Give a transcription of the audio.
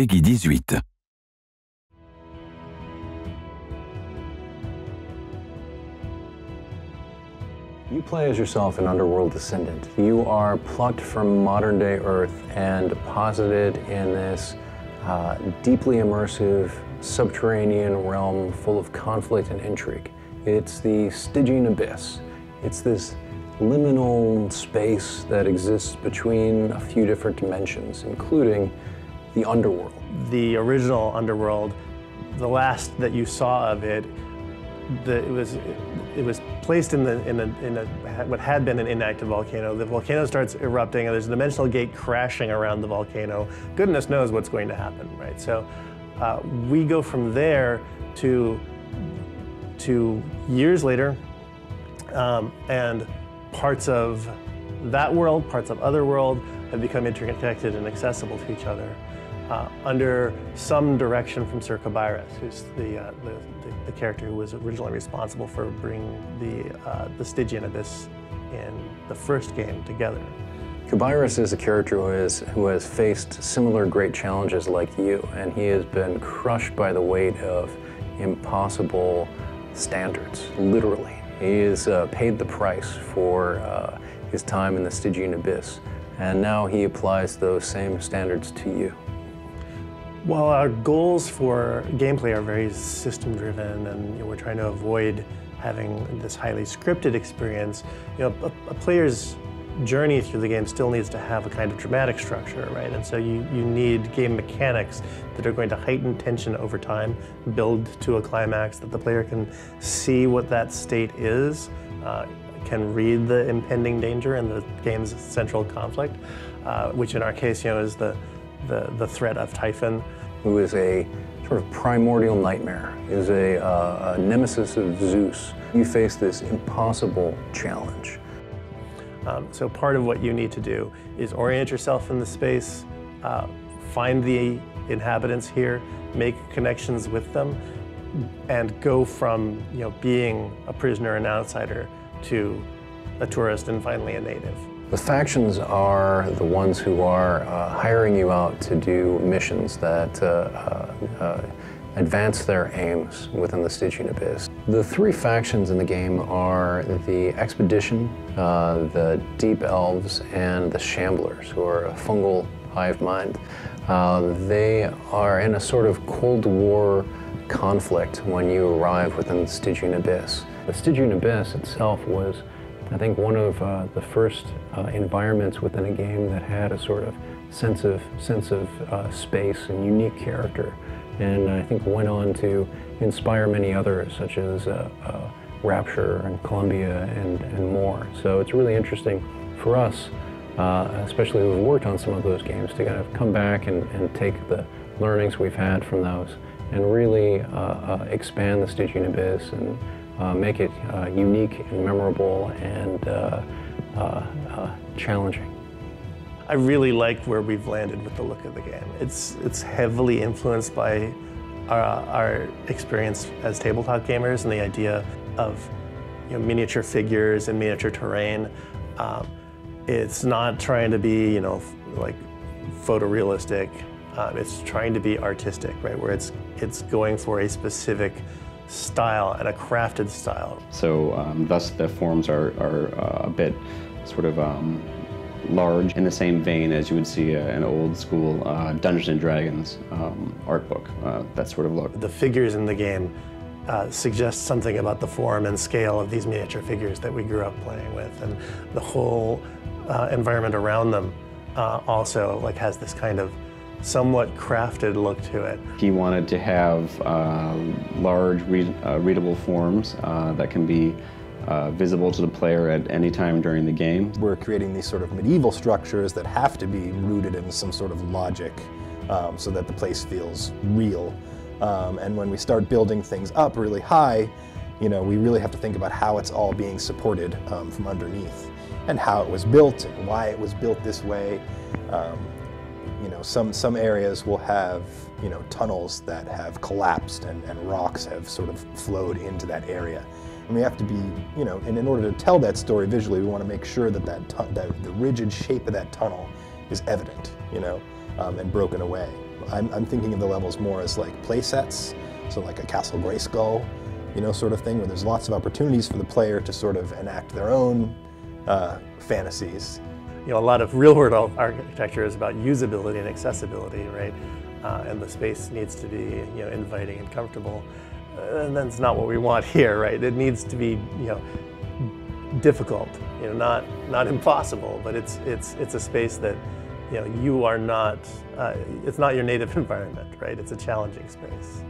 Peggy 18. You play as yourself in Underworld Ascendant. You are plucked from modern-day Earth and deposited in this deeply immersive subterranean realm full of conflict and intrigue. It's the Stygian abyss. It's this liminal space that exists between a few different dimensions, including the Underworld. The original Underworld, the last that you saw of it, it was placed in what had been an inactive volcano. The volcano starts erupting, and there's a dimensional gate crashing around the volcano. Goodness knows what's going to happen, right? So we go from there to years later, and parts of that world, parts of other world have become interconnected and accessible to each other under some direction from Sir Kabyrus, who's the character who was originally responsible for bringing the Stygian abyss in the first game together. Kabyrus is a character who has faced similar great challenges like you, and he has been crushed by the weight of impossible standards, literally. He has paid the price for his time in the Stygian abyss, and now he applies those same standards to you. Well, our goals for gameplay are very system-driven, and we're trying to avoid having this highly scripted experience. A player's journey through the game still needs to have a kind of dramatic structure, right? And so you need game mechanics that are going to heighten tension over time, build to a climax that the player can see what that state is, can read the impending danger and the game's central conflict, which in our case, is the threat of Typhon. Who is a sort of primordial nightmare, is a nemesis of Zeus. You face this impossible challenge. So part of what you need to do is orient yourself in the space, find the inhabitants here, make connections with them, and go from being a prisoner and outsider to a tourist and finally a native. The factions are the ones who are hiring you out to do missions that advance their aims within the Stygian abyss. The three factions in the game are the Expedition, the Deep Elves, and the Shamblers, who are a fungal hive mind. They are in a sort of Cold War conflict when you arrive within the Stygian abyss. The Stygian abyss itself was, I think, one of the first environments within a game that had a sort of sense of space and unique character, and I think went on to inspire many others, such as Rapture and Columbia and more. So it's really interesting for us, especially who've worked on some of those games, to kind of come back and take the learnings we've had from those and really expand the Stygian abyss and make it unique and memorable and challenging. I really like where we've landed with the look of the game. It's heavily influenced by our experience as tabletop gamers and the idea of miniature figures and miniature terrain. It's not trying to be like photorealistic. It's trying to be artistic, right? Where it's going for a specific style and a crafted style. So thus the forms are a bit sort of large, in the same vein as you would see an old school Dungeons and Dragons art book, that sort of look. The figures in the game suggest something about the form and scale of these miniature figures that we grew up playing with, and the whole environment around them also has this kind of somewhat crafted look to it. He wanted to have large readable forms that can be visible to the player at any time during the game. We're creating these sort of medieval structures that have to be rooted in some sort of logic so that the place feels real. And when we start building things up really high, we really have to think about how it's all being supported from underneath, and how it was built and why it was built this way. Some areas will have tunnels that have collapsed and rocks have sort of flowed into that area. And we have to be, and in order to tell that story visually, we want to make sure that the rigid shape of that tunnel is evident, and broken away. I'm thinking of the levels more as like play sets, so like a Castle Grayskull, you know, sort of thing, where there's lots of opportunities for the player to sort of enact their own fantasies. You know, a lot of real-world architecture is about usability and accessibility, right? And the space needs to be, you know, inviting and comfortable. And that's not what we want here, right? It needs to be, you know, difficult, you know, not impossible, but it's a space that, you know, you are not, it's not your native environment, right? It's a challenging space.